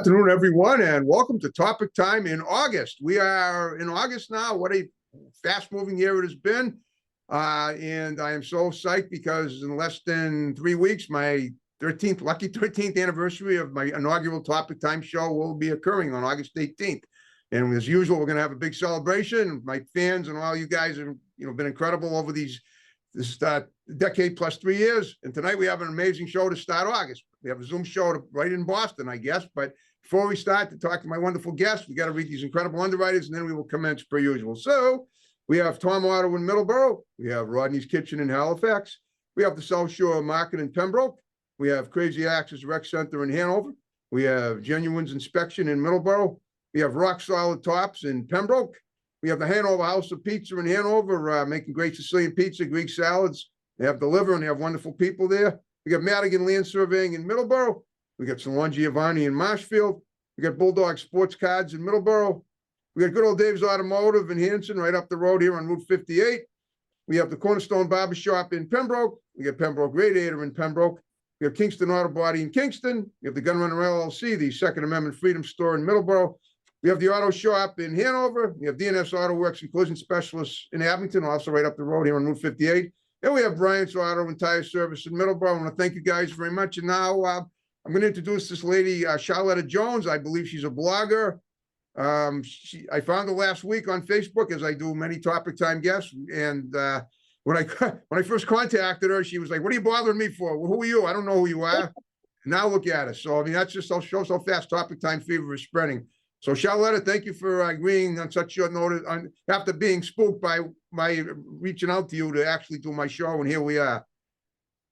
Afternoon, everyone, and welcome to Topic Time in August. We are in August now. What a fast-moving year it has been. And I am so psyched because in less than 3 weeks, my lucky 13th anniversary of my inaugural Topic Time show will be occurring on August 18th. And as usual, we're going to have a big celebration. My fans and all you guys have been incredible over this decade plus 3 years. And tonight we have an amazing show to start August. We have a Zoom show right in Boston, I guess. But before we start to talk to my wonderful guests, we got to read these incredible underwriters, and then we will commence per usual. So we have Tom Auto in Middleborough. We have Rodney's Kitchen in Halifax. We have the South Shore Market in Pembroke. We have Crazy Axes Rec Center in Hanover. We have Genuine's Inspection in Middleborough. We have Rock Solid Tops in Pembroke. We have the Hanover House of Pizza in Hanover, making great Sicilian pizza, Greek salads. They have Deliver, and they have wonderful people there. We got Madigan Land Surveying in Middleborough. We got Salon Giovanni in Marshfield. We got Bulldog Sports Cards in Middleborough. We got good old Dave's Automotive in Hanson, right up the road here on Route 58. We have the Cornerstone Barbershop in Pembroke. We got Pembroke Radiator in Pembroke. We have Kingston Auto Body in Kingston. We have the Gunrunner LLC, the Second Amendment Freedom Store in Middleborough. We have the Auto Shop in Hanover. We have DNS Auto Works and Collision Specialists in Abington, also right up the road here on Route 58. And we have Bryant's Auto and Tire Service in Middleborough. I want to thank you guys very much. And now I'm going to introduce this lady, Charlotta Jones. I believe she's a blogger. I found her last week on Facebook, as I do many Topic Time guests. And when I first contacted her, she was like, "What are you bothering me for? Well, who are you? I don't know who you are." Now look at us. So, I mean, that's just shows how fast Topic Time fever is spreading. So, Charlotta, thank you for agreeing on such short notice after being spooked by my reaching out to you to actually do my show. And here we are.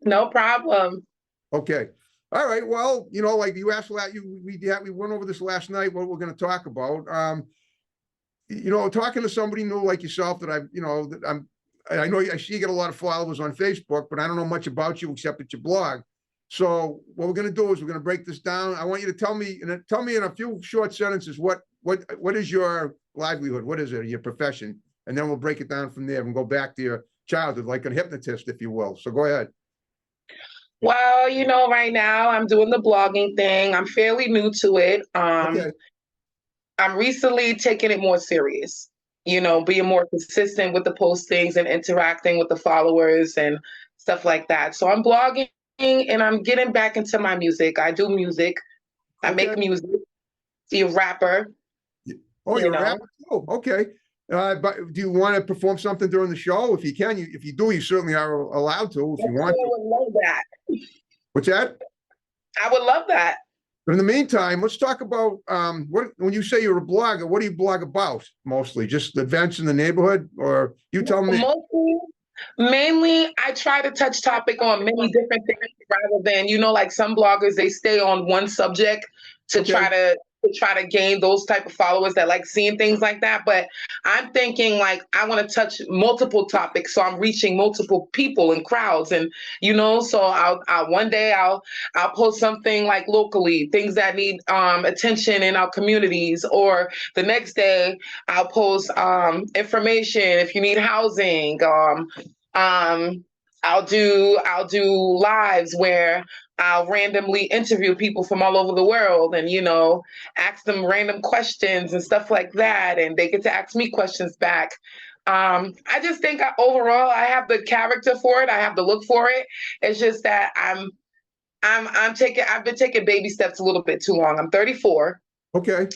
No problem. Okay. All right. Well, like you asked, we went over this last night, what we're going to talk about. Talking to somebody new like yourself that I know I see you get a lot of followers on Facebook, but I don't know much about you except that you blog. So what we're going to do is we're going to break this down. I want you to tell me in a few short sentences what is your livelihood? What is it? Your profession? And then we'll break it down from there and go back to your childhood, like a hypnotist, if you will. So go ahead. Well, right now I'm doing the blogging thing. I'm fairly new to it. Okay. I'm recently taking it more serious, being more consistent with the postings and interacting with the followers and stuff like that. So I'm blogging and I'm getting back into my music. I do music. I make music. Be a rapper. Oh, you're a rapper too. Okay. But do you want to perform something during the show? If you can, if you do, you certainly are allowed to. If you want to. I would love that. What's that? I would love that. But in the meantime, let's talk about when you say you're a blogger, what do you blog about mostly? Just events in the neighborhood, or you tell me? Mainly, I try to touch topic on many different things rather than, like some bloggers, they stay on one subject to try to gain those type of followers that like seeing things like that. But I'm thinking like I want to touch multiple topics, so I'm reaching multiple people and crowds, and so I'll one day I'll post something like locally, things that need attention in our communities, or the next day I'll post information if you need housing. I'll do lives where I'll randomly interview people from all over the world and, ask them random questions and stuff like that. And they get to ask me questions back. I just think overall I have the character for it. I have the look for it. It's just that I've been taking baby steps a little bit too long. I'm 34. Okay.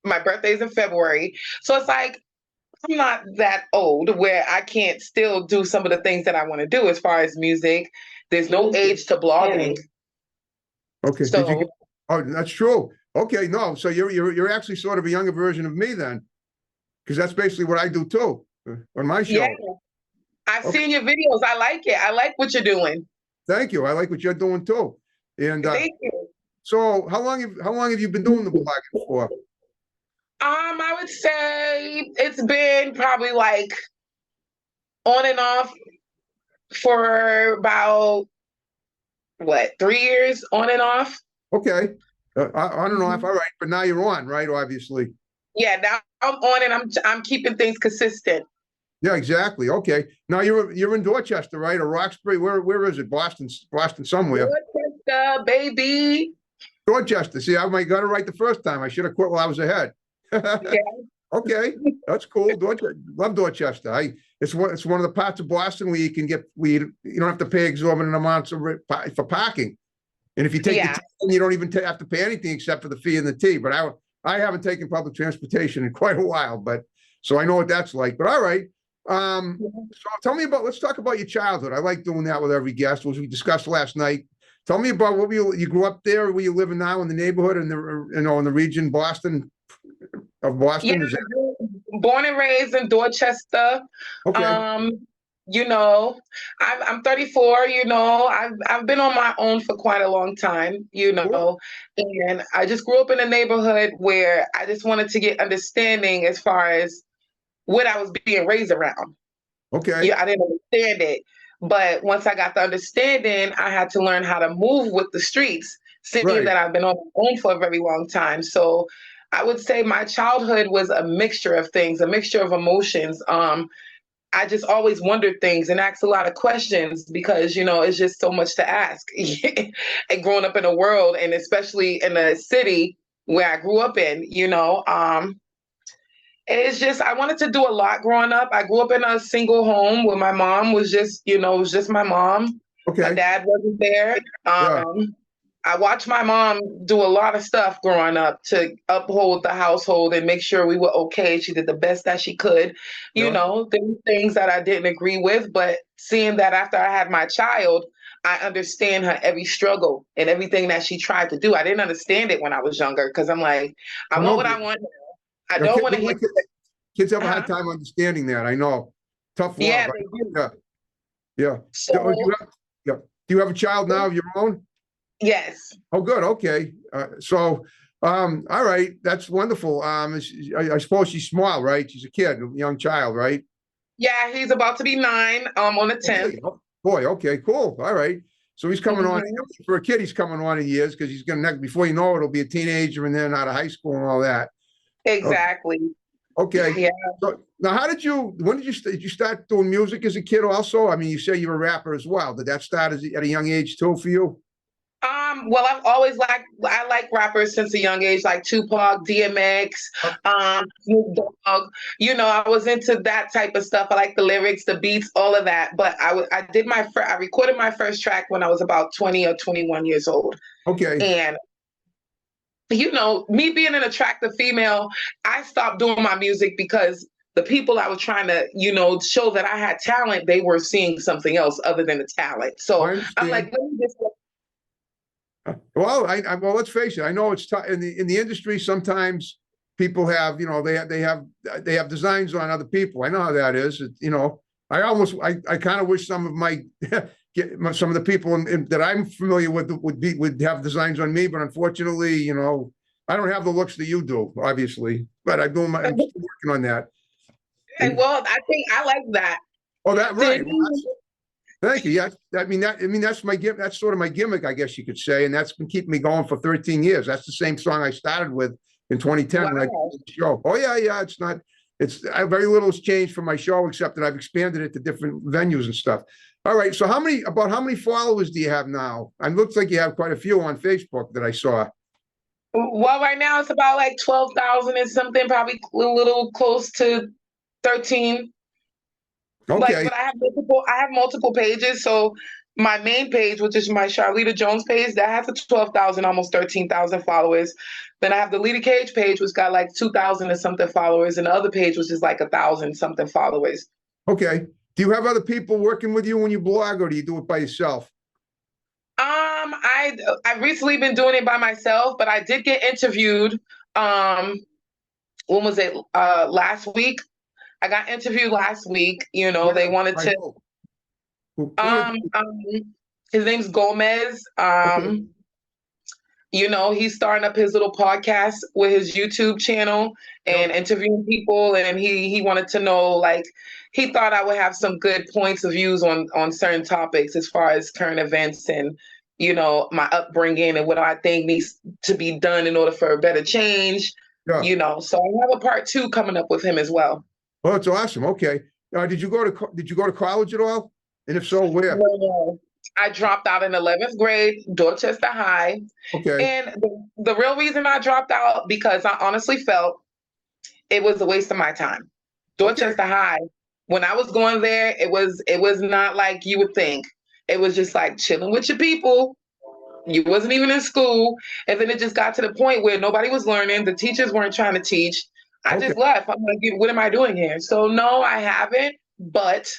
My birthday's in February. So it's like, I'm not that old where I can't still do some of the things that I want to do as far as music. There's no age to blogging. Okay. So, that's true. Okay. No. So you're actually sort of a younger version of me then, because that's basically what I do too on my show. Yeah. I've seen your videos. I like it. I like what you're doing. Thank you. I like what you're doing too. And thank you. So how long have you been doing the blogging for? I would say it's been probably like on and off for about 3 years on and off. Okay. On and off. All right. But now you're on, right? Obviously. Yeah. Now I'm on and I'm keeping things consistent. Yeah, exactly. Okay. Now you're in Dorchester, right? Or Roxbury? Where is it? Boston somewhere. Dorchester, baby. Dorchester. See, I got it right the first time. I should have quit while I was ahead. Yeah. Okay, that's cool. Dorchester, love Dorchester. It's one of the parts of Boston where you don't have to pay exorbitant amounts for parking. And if you take Yeah. the T, you don't even have to pay anything except for the fee and the T. But I haven't taken public transportation in quite a while, but so I know what that's like. But all right. So let's talk about your childhood. I like doing that with every guest, which we discussed last night. Tell me about what you grew up there, where you living now in the neighborhood in the region, Boston, of Boston. Yeah, born and raised in Dorchester. Okay. You know, I'm 34, I've been on my own for quite a long time, Cool. and I just grew up in a neighborhood where I just wanted to get understanding as far as what I was being raised around. Okay. Yeah, I didn't understand it. But once I got the understanding, I had to learn how to move with the streets, seeing Right. that I've been on my own for a very long time. So I would say my childhood was a mixture of things, a mixture of emotions. I just always wondered things and asked a lot of questions because, it's just so much to ask. And growing up in a world, and especially in a city where I grew up in, it's just I wanted to do a lot growing up. I grew up in a single home where my mom was just, it was just my mom. My Okay. dad wasn't there. Yeah. I watched my mom do a lot of stuff growing up to uphold the household and make sure we were okay. She did the best that she could. Yeah. There were things that I didn't agree with, but seeing that after I had my child, I understand her every struggle and everything that she tried to do. I didn't understand it when I was younger because I'm like, I I want know. what I want. I Yeah, don't want to hear. kids have a hard Uh-huh. time understanding that. I know. Tough love. Yeah, they do. Yeah. Yeah. Do So, you have, yeah. Do you have a child now of your own? yes. Oh, good. Okay. All right. That's wonderful. I suppose she's small, right? She's a kid, a young child, right? Yeah, he's about to be 9 on the 10th. Okay. Oh, boy. Okay. Cool. All right. So he's coming on Mhm. for a kid. He's coming on in years because he's going to before you know it, he'll be a teenager and then out of high school and all that. Okay. Exactly. Okay. Yeah. So now, when did you start doing music as a kid? Also, I mean, you say you're a rapper as well. Did that start at a young age too for you? Well, I like rappers since a young age, like Tupac, DMX, Uh, Snoop Dogg. I was into that type of stuff. I like the lyrics, the beats, all of that. But I recorded my first track when I was about 20 or 21 years old. Okay. And me being an attractive female, I stopped doing my music because the people I was trying to, show that I had talent, they were seeing something else other than the talent. I So I'm like, understand. let me just. Well, well, let's face it. I know it's tough in the industry. Sometimes people have, they have designs on other people. I know how that is. I kind of wish some of some of the people that I'm familiar with would have designs on me, but unfortunately, I don't have the looks that you do, obviously. But I'm still working on that. And well, I think I like that. Oh, that right. Then, Thank you. Yeah, that's my gimmick. That's sort of my gimmick, I guess you could say, and that's been keeping me going for 13 years. That's the same song I started with in 2010 when I did wow. the show. Oh yeah. Very little has changed from my show except that I've expanded it to different venues and stuff. All right. So how many followers do you have now? It looks like you have quite a few on Facebook that I saw. Well, right now it's about like 12,000 and something, probably a little close to 13. Okay. But I have multiple pages. So my main page, which is my Charlita Jones page, that has a 12,000, almost 13,000 followers. Then I have the Lita Cage page, which got like 2,000 and something followers, and the other page, which is like 1,000 something followers. Okay. Do you have other people working with you when you blog, or do you do it by yourself? I've recently been doing it by myself, but I did get interviewed. When was it? Last week. I got interviewed last week. They wanted Right. to. His name's Gomez. Okay. He's starting up his little podcast with his YouTube channel and interviewing people. And he wanted to know, like, he thought I would have some good points of views on certain topics as far as current events and, my upbringing and what I think needs to be done in order for a better change. Yeah. So I have a part 2 coming up with him as well. Oh, that's awesome. Okay. Did you go to college at all? And if so, where? No, I dropped out in 11th grade, Dorchester High. Okay, And the real reason I dropped out because I honestly felt it was a waste of my time. okay, Dorchester High, when I was going there, it was not like you would think. It was just like chilling with your people. You wasn't even in school. And then it just got to the point where nobody was learning. The teachers weren't trying to teach. I okay. just left. I'm like, what am I doing here? So no, I haven't. But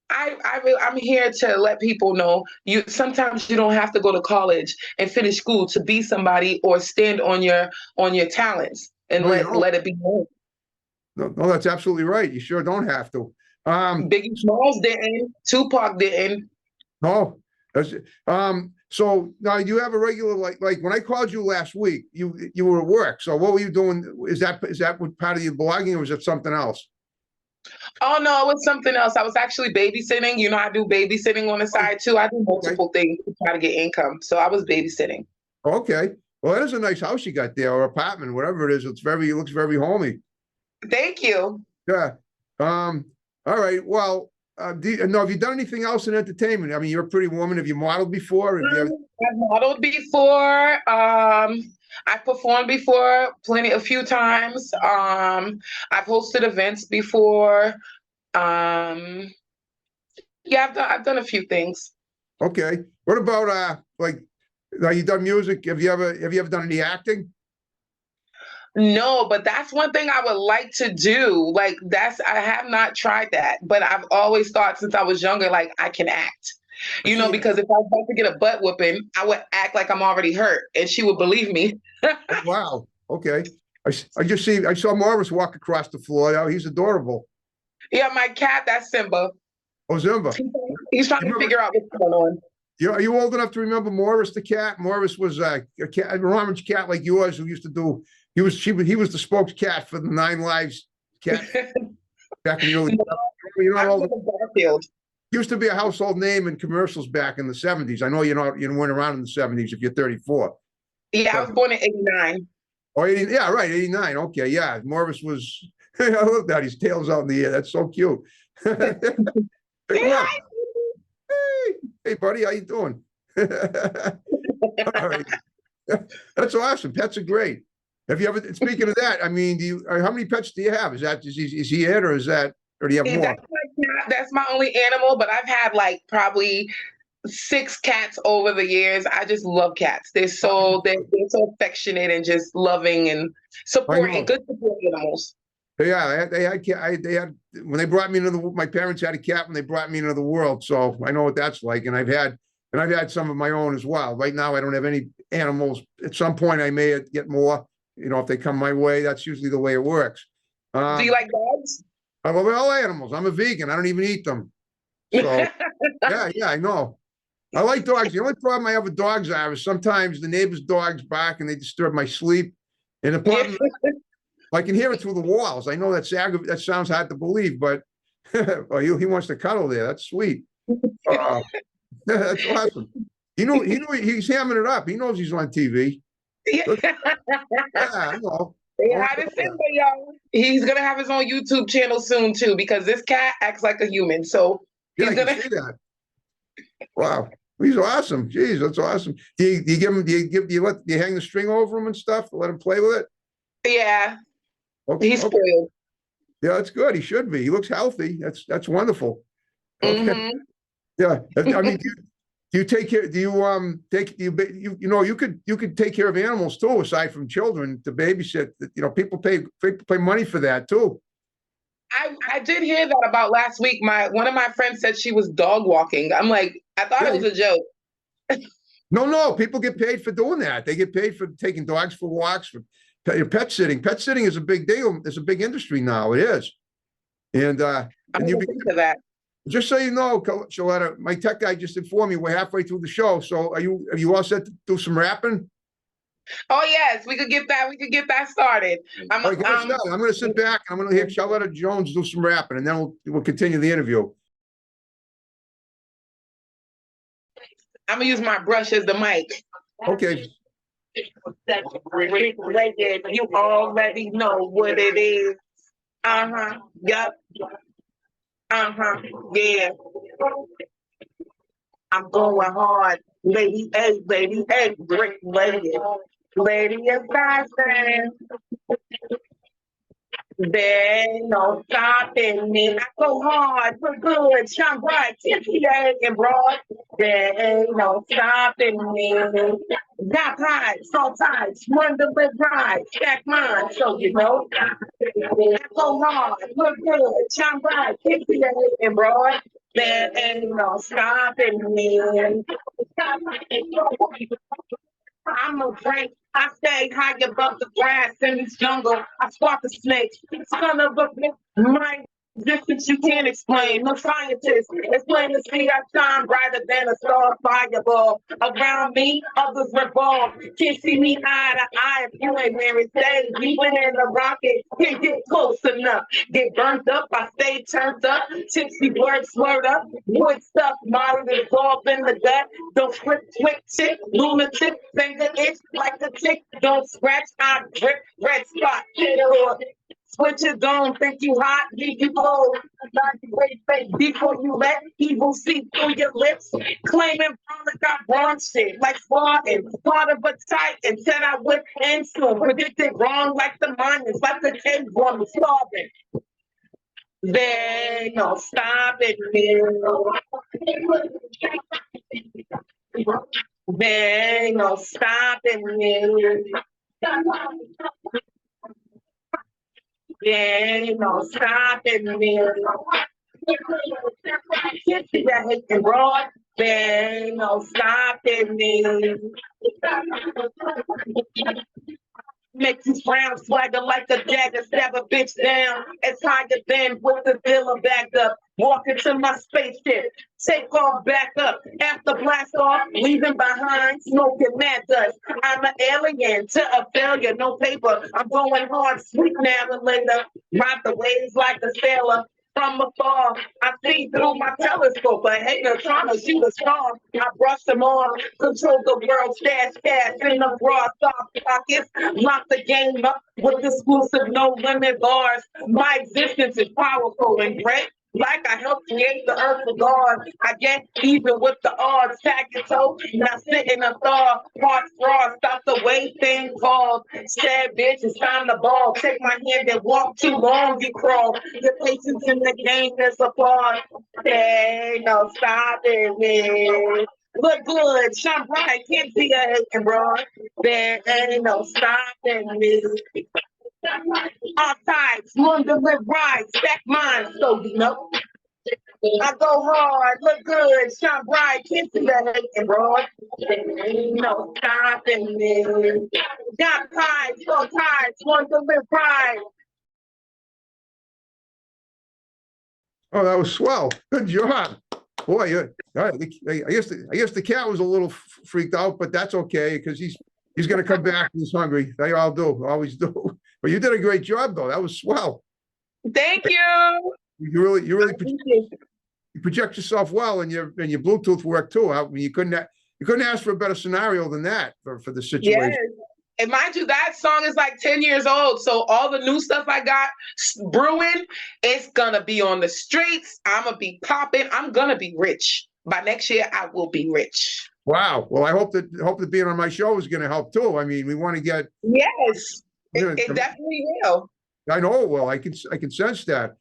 I'm here to let people know you sometimes you don't have to go to college and finish school to be somebody or stand on your talents and No, you don't. let it be known. No, no, that's absolutely right. You sure don't have to. Biggie Smalls didn't, Tupac didn't. No, that's, so now you have a regular, like when I called you last week, you were at work. So what were you doing? Is that what part of your blogging or was it something else? Oh no, it was something else. I was actually babysitting. You know, I do babysitting on the Oh, side too. I do okay. multiple things to try to get income. So I was babysitting. Okay. Well, that is a nice house you got there, or apartment, whatever it is. It looks very homey. Thank you. Yeah. All right. Well, no, have you done anything else in entertainment? I mean, you're a pretty woman. Have you modeled before? I've modeled before. I performed before a few times. I've hosted events before. Um, yeah, I've done a few things. Okay. What about like, have you done music? Have you ever done any acting? No, but that's one thing I would like to do. Like I have not tried that, but I've always thought since I was younger, like I can act. You know, See, because if I was about to get a butt whooping, I would act like I'm already hurt, and she would believe me. oh, wow. Okay. I saw Morris walk across the floor. Oh, he's adorable. Yeah, my cat, that's Simba. Oh, Zimba. He's trying You to remember, figure out what's going on. are you old enough to remember Morris the cat? Morris was a cat, an orange cat like yours who used to do, he was the spokes cat for the Nine Lives cat back in the early, No, you know, I all live in Garfield. used to be a household name in commercials back in the 70s. I know you weren't around in the 70s if you're 34. Yeah, I But was born in '89. oh, 80, yeah, right, 89. Okay, yeah. Morris was I love that. His tail's out in the air. That's so cute. Pick him up. Hey, hey, buddy, how you doing? All right. That's awesome. Pets are great. Have you ever, speaking of that, I mean, how many pets do you have? Is he it, or do you have Yeah, more? that's my cat. That's my only animal, but I've had like probably 6 cats over the years. I just love cats. They're so affectionate and just loving and I supporting, know. good support animals. Yeah, when they brought me into my parents had a cat when they brought me into the world, so I know what that's like. And I've had some of my own as well. Right now, I don't have any animals. At some point, I may get more. You know, if they come my way, that's usually the way it works. Do you Um, like dogs? I love all animals. I'm a vegan. I don't even eat them. So yeah, I know. I like dogs. The only problem I have with dogs is sometimes the neighbor's dogs bark and they disturb my sleep. And the Yeah. problem, I can hear it through the walls. I know that sounds hard to believe, but well, he wants to cuddle there. That's sweet. Uh, that's awesome. He's hamming it up. He knows he's on TV. Look, Yeah. yeah, I know. Say I hi to Simba, y'all. He's gonna have his own YouTube channel soon too, because this cat acts like a human. So Yeah, he's I can gonna. see that. Wow. He's awesome. Jeez, that's awesome. Do you give him, do you hang the string over him and stuff? Let him play with it? Yeah, Okay. he's Okay. spoiled. Yeah, that's good. He should be. He looks healthy. That's wonderful. Okay. Hmm. Yeah. I mean, do you take care, do you take you could take care of animals too, aside from children to babysit. You know, people pay money for that too. I did hear that about last week. One of my friends said she was dog walking. I'm like, I thought it Yeah. was a joke. No, people get paid for doing that. They get paid for taking dogs for walks, for pet sitting. Pet sitting is a big deal. It's a big industry now. It is. And I'm and you gonna think of that. just so you know, Shaletta, my tech guy just informed me we're halfway through the show. So are you all set to do some rapping? Oh yes, we could get that. We could get that started. I'm All right, get us started. I'm going to sit back and I'm going to hear Charlotta Jones do some rapping, and then we'll continue the interview. I'm gonna use my brush as the mic. Okay. You already know what it is. Uh-huh. Yep. Uh-huh. Yeah. I'm going hard. Lady A, great lady. Lady is fashion. There ain't no stopping me. I go hard, for good, shine bright, tipsy and broad. There ain't no stopping me. Got high, so tight, wonder with pride, stack mine, so you know. I go hard, look good, shine bright, tipsy and broad. There ain't no stopping me. I'm a drink. I stay high above the grass in this jungle. I spark the snakes. Son of a bitch, my existence you can't explain. No scientist. It's plain to see I shine brighter than a star fireball. Around me, others revolve. Can't see me eye to eye if you ain't wearing stays. Even in the rocket, can't get close enough. Get burnt up, I stay turned up. Tipsy words slurred up. Wood stuff, modern dissolved in the gut. Don't flip, quick, tick, lunatic, finger itch like a tick. Don't scratch, I drip, red spot. Switch it on, think you hot, leave you cold. Not the great face before you let evil see through your lips. Claiming product got wrong shit, like Spartan. Part of a tight and said I would end soon. Predicted wrong like the miners, like the cave woman starving. There ain't no stopping me. There ain't no stopping me. There ain't no stopping me. That hit the broad. There ain't no stopping me. Make you frown, swagger like a dagger, stab a bitch down. It's higher than with the dealer backed up. Walk into my spaceship, take off, back up. After blast off, leaving behind, smoking mad dust. I'm an alien to a failure, no paper. I'm going hard, sweet now and later. Ride the waves like a sailor. From afar, I see through my telescope. A hater trying to shoot a star. I brush them off, control the world, stash cash in the broad soft pockets. Lock the game up with exclusive no limit bars. My existence is powerful and great. Like I helped create the earth for God. I get even with the odds. Tag your toe, now sit in a thaw. Parts fraud, stop the way thing called. Sad bitch, it's time to ball. Take my hand and walk too long, you crawl. Your patience in the game is applaud. There ain't no stopping me. Look good, shine bright, can't see a hating broad. There ain't no stopping me. All sides, one to live right, stack mine, so you know. I go hard, look good, shine bright, can't see the hating broad. Ain't no stopping me. Got pride, so tired, one to live right. Oh, that was swell. Good job. Boy, I guess the cat was a little freaked out, but that's okay because he's going to come back. He's hungry. They all do, always do. But you did a great job, though. That was swell. Thank you. You really you project yourself well, and your Bluetooth work too. I mean, you couldn't ask for a better scenario than that for the situation. Yes. And mind you, that song is like 10 years old. So all the new stuff I got brewing, it's gonna be on the streets. I'm gonna be popping. I'm gonna be rich. By next year, I will be rich. Wow. Well, I hope that being on my show is going to help too. I mean, we want to get. Yes, it definitely will. I know it will. I can sense that.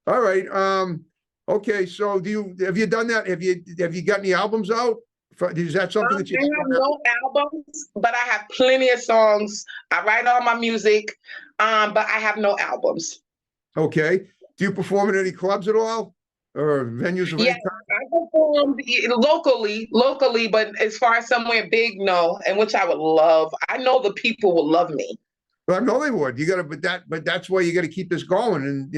All right. Okay. So have you done that? Have you got any albums out? Is that something that you? I have no albums, but I have plenty of songs. I write all my music, but I have no albums. Okay. Do you perform in any clubs at all? Or venues of any Yeah, I performed locally, but as far as somewhere big, no, and which I would love. I know the people will love me. Well, I know they would. You got to, but that's why you got to keep this going. And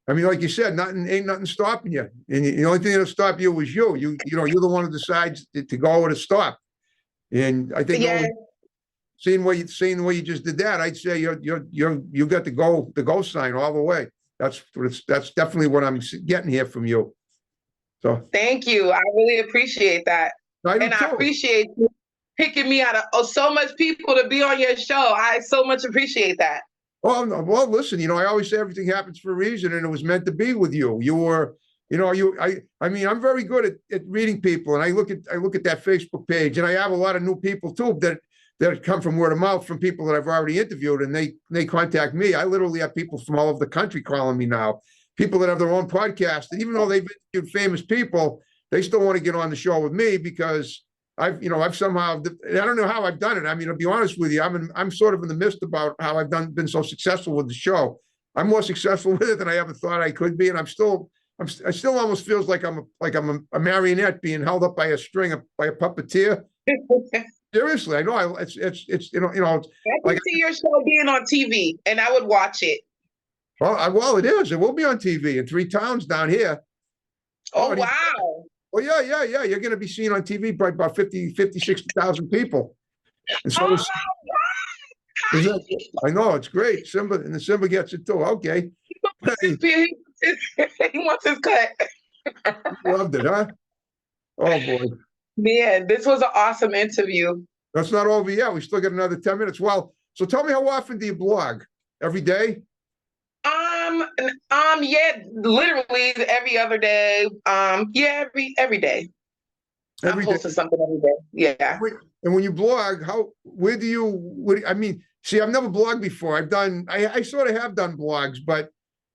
I mean, like you said, ain't nothing stopping you. And the only thing that'll stop you is you. You're the one who decides to go or to stop. And I think seeing the way you just did that, I'd say you got the go sign all the way. That's definitely what I'm getting here from you. So thank you. I really appreciate that. I appreciate you picking me out of so much people to be on your show. I so much appreciate that. Well, listen, I always say everything happens for a reason, and it was meant to be with you. You were I mean, I'm very good at reading people, and I look at that Facebook page, and I have a lot of new people too that come from word of mouth from people that I've already interviewed, and they contact me. I literally have people from all over the country calling me now, people that have their own podcast, and even though they've interviewed famous people, they still want to get on the show with me because I've somehow, I don't know how I've done it. I mean, to be honest with you, I'm sort of in the midst about how I've been so successful with the show. I'm more successful with it than I ever thought I could be, and I still almost feels like I'm a marionette being held up by a string by a puppeteer. Seriously, I know. It's I can see your show being on TV, and I would watch it. Well, it is. It will be on TV in 3 towns down here. Oh, wow. Oh, yeah. You're going to be seen on TV by about 60,000 people. And so I know, it's great. Simba gets it too. Okay. He wants his cut. Loved it, huh? Oh, boy. Man, this was an awesome interview. That's not over yet. We still got another 10 minutes. Well, so tell me, how often do you blog? Every day? Yeah, literally every other day. Yeah, every day. I'm posting something every day. Yeah. And when you blog, I mean, see, I've never blogged before. I sort of have done blogs, but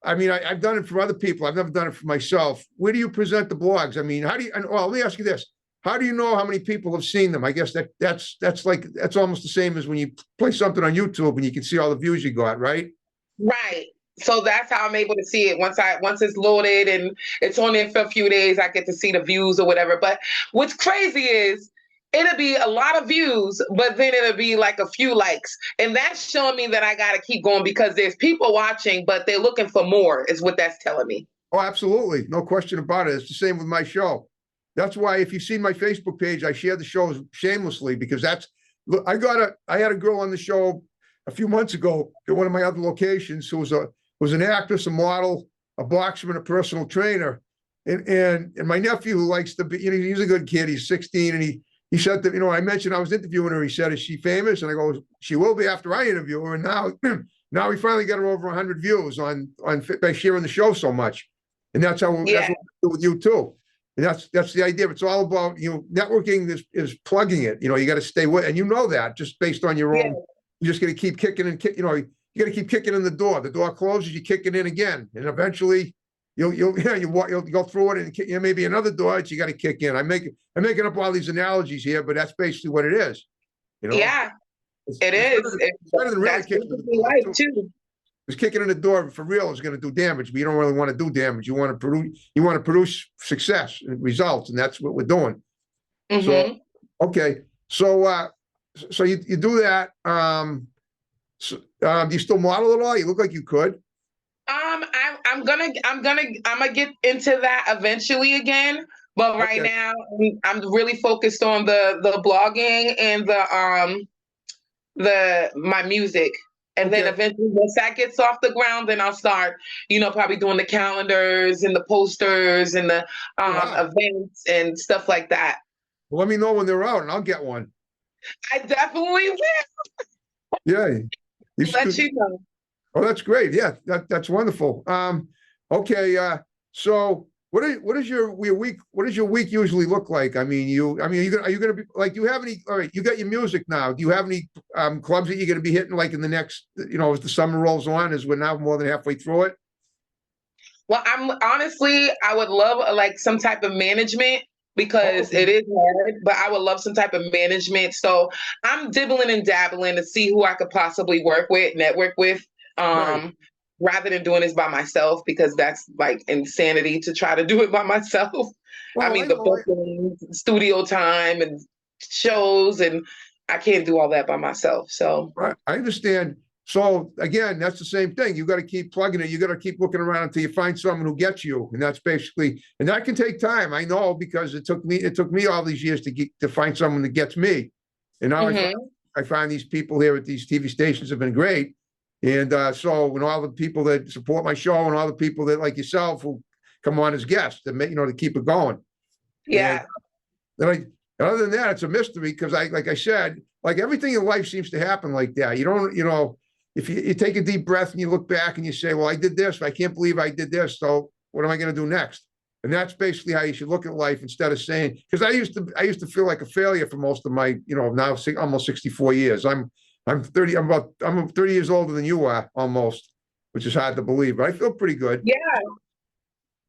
I mean, I've done it for other people. I've never done it for myself. Where do you present the blogs? I mean, let me ask you this. How do you know how many people have seen them? I guess that's almost the same as when you play something on YouTube and you can see all the views you got, right? Right. So that's how I'm able to see it. Once it's loaded and it's on there for a few days, I get to see the views or whatever. But what's crazy is it'll be a lot of views, but then it'll be like a few likes. And that's showing me that I got to keep going because there's people watching, but they're looking for more is what that's telling me. Oh, absolutely. No question about it. It's the same with my show. That's why if you've seen my Facebook page, I share the shows shamelessly because I had a girl on the show a few months ago at one of my other locations who was an actress, a model, a boxer, and a personal trainer. And my nephew, who likes to be, he's a good kid. He's 16, and he said that, I mentioned I was interviewing her. He said, "Is she famous?" And I go, "She will be after I interview her." And now we finally got her over 100 views by sharing the show so much. And that's what we do with you too. And that's the idea. It's all about, networking is plugging it. You got to stay with, and that just based on your own. You're just going to keep kicking and kick. You got to keep kicking in the door. The door closes, you kick it in again, and eventually you'll go through it and maybe another door that you got to kick in. I'm making up all these analogies here, but that's basically what it is. Yeah, it is. It's better than really kicking in the door too. Because kicking in the door for real is going to do damage, but you don't really want to do damage. You want to produce success and results, and that's what we're doing. Mm-hmm. So okay, so you do that. Do you still model at all? You look like you could. I'm gonna get into that eventually again, but right now I'm really focused on the blogging and my music. And then eventually, once that gets off the ground, then I'll start, probably doing the calendars and the posters and the events and stuff like that. Well, let me know when they're out, and I'll get one. I definitely will. Yeah, let you know. Oh, that's great. Yeah, that's wonderful. Okay. So, what is your week? What does your week usually look like? I mean, are you going to be like? Do you have any? All right, you got your music now. Do you have any clubs that you're going to be hitting like in the next? As the summer rolls on, as we're now more than halfway through it. Well, I would love like some type of management because it is hard, but I would love some type of management. So I'm dibbling and dabbling to see who I could possibly network with. Right. Rather than doing this by myself, because that's like insanity to try to do it by myself. Well, the booking, studio time and shows, and I can't do all that by myself. So right. I understand. So again, that's the same thing. You got to keep plugging it. You got to keep looking around until you find someone who gets you. And that's basically, and that can take time. I know, because it took me all these years to find someone that gets me. And now I find these people here at these TV stations have been great. And so, all the people that support my show and all the people that like yourself who come on as guests to make, to keep it going. Yeah. And other than that, it's a mystery because like I said, like everything in life seems to happen like that. You don't, if you take a deep breath and you look back and you say, well, I did this, I can't believe I did this. So what am I going to do next? And that's basically how you should look at life instead of saying, because I used to feel like a failure for most of my, now almost 64 years. I'm 30, I'm 30 years older than you are almost, which is hard to believe, but I feel pretty good. Yeah.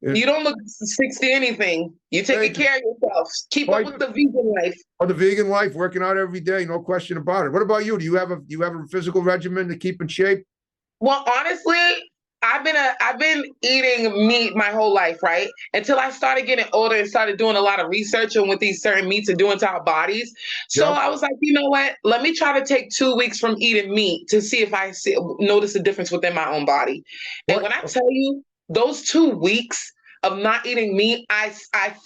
You don't look 60 anything. You taking care of yourself. Keep up with the vegan life. Oh, the vegan life, working out every day, no question about it. What about you? Do you have a physical regimen to keep in shape? Well, honestly, I've been eating meat my whole life, right? Until I started getting older and started doing a lot of research on what these certain meats are doing to our bodies. So Yep. I was like, you know what? Let me try to take 2 weeks from eating meat to see if I notice a difference within my own body. And when I tell you, those 2 weeks of not eating meat, I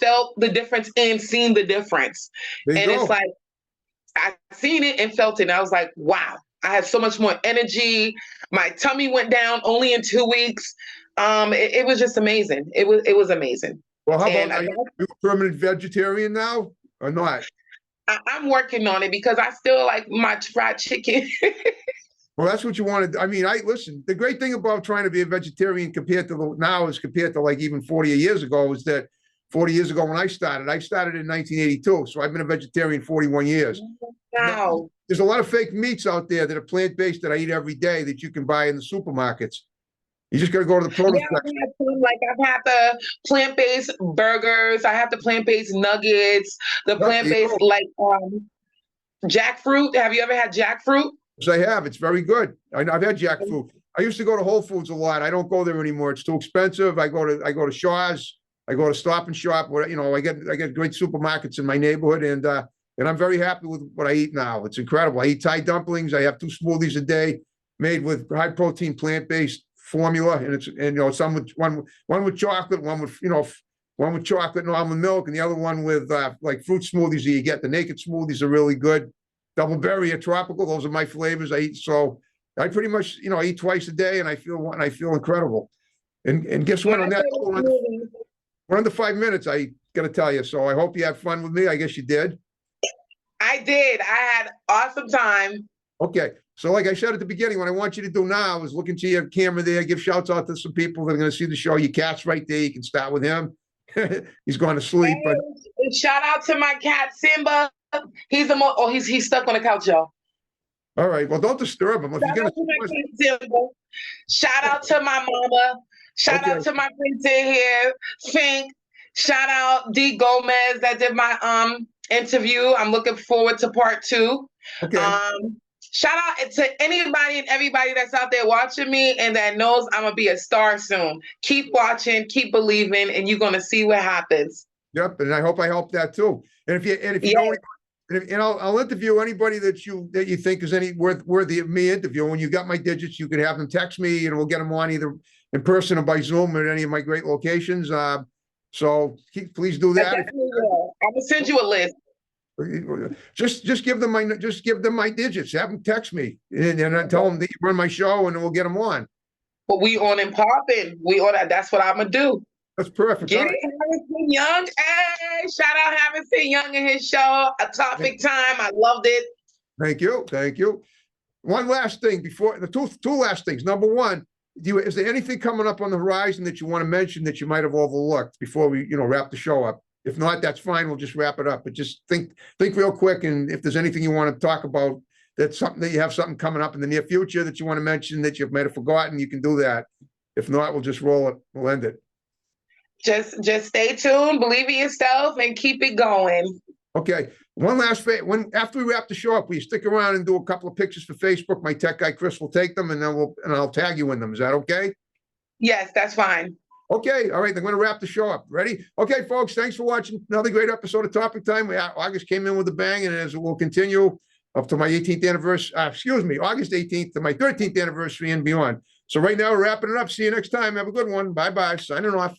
felt the difference and seen the difference. There you And go. it's like, I seen it and felt it. And I was like, wow, I had so much more energy. My tummy went down only in 2 weeks. It was just amazing. It was amazing. Well, how And about, are you a permanent vegetarian now or not? I'm working on it because I still like my fried chicken. Well, that's what you wanted. I mean, listen, the great thing about trying to be a vegetarian compared to now is compared to like even 40 years ago is that 40 years ago when I started in 1982. So I've been a vegetarian 41 years. Wow. There's a lot of fake meats out there that are plant-based that I eat every day that you can buy in the supermarkets. You just got to go to the produce section. I've had the plant-based burgers. I have the plant-based nuggets, the plant-based jackfruit. Have you ever had jackfruit? Yes, I have. It's very good. I've had jackfruit. I used to go to Whole Foods a lot. I don't go there anymore. It's too expensive. I go to Shaw's. I go to Stop and Shop. Where I get great supermarkets in my neighborhood, and I'm very happy with what I eat now. It's incredible. I eat Thai dumplings. I have 2 smoothies a day made with high protein plant-based formula, and some with one with chocolate, one with chocolate and almond milk, and the other one with like fruit smoothies that you get. The naked smoothies are really good. Double berry or tropical, those are my flavors I eat. So I pretty much, I eat twice a day, and I feel incredible. And guess what? On that, we're under 5 minutes. I got to tell you. So I hope you had fun with me. I guess you did. I did. I had awesome time. Okay. So like I said at the beginning, what I want you to do now is look into your camera there, give shouts out to some people that are going to see the show. Your cat's right there. You can start with him. He's going to sleep. But shout out to my cat Simba. He's he's stuck on the couch, y'all. All right. Well, don't disturb him. Shout out to my mama. Shout out to my prince in here, Fink. Shout out D Gomez that did my interview. I'm looking forward to part 2. Okay. Shout out to anybody and everybody that's out there watching me and that knows I'm gonna be a star soon. Keep watching, keep believing, and you're gonna see what happens. Yep, and I hope I helped that too. And if you don't, and I'll interview anybody that you think is worthy of me interviewing. When you got my digits, you can have them text me, and we'll get them on either in person or by Zoom at any of my great locations. So please do that. I definitely will. I'm gonna send you a list. Just give them my digits. Have them text me and I tell them that you run my show, and we'll get them on. But we on and popping. We on that. That's what I'm gonna do. That's perfect. Get it, Harrison Young. Hey, shout out Harrison Young and his show, A Topic Time. I loved it. Thank you. One last thing before the two last things. Number one, is there anything coming up on the horizon that you want to mention that you might have overlooked before we, wrap the show up? If not, that's fine. We'll just wrap it up. But just think real quick, and if there's anything you want to talk about, that's something that you have something coming up in the near future that you want to mention that you might have forgotten, you can do that. If not, we'll just roll it. We'll end it. Just stay tuned, believe in yourself, and keep it going. Okay. One last after we wrap the show up, will you stick around and do a couple of pictures for Facebook? My tech guy Chris will take them, and then I'll tag you in them. Is that okay? Yes, that's fine. Okay. All right. I'm going to wrap the show up. Ready? Okay, folks. Thanks for watching another great episode of Topic Time. August came in with a bang, and as we'll continue up to my 18th anniversary, August 18th to my 13th anniversary and beyond. So right now we're wrapping it up. See you next time. Have a good one. Bye-bye. Signing off.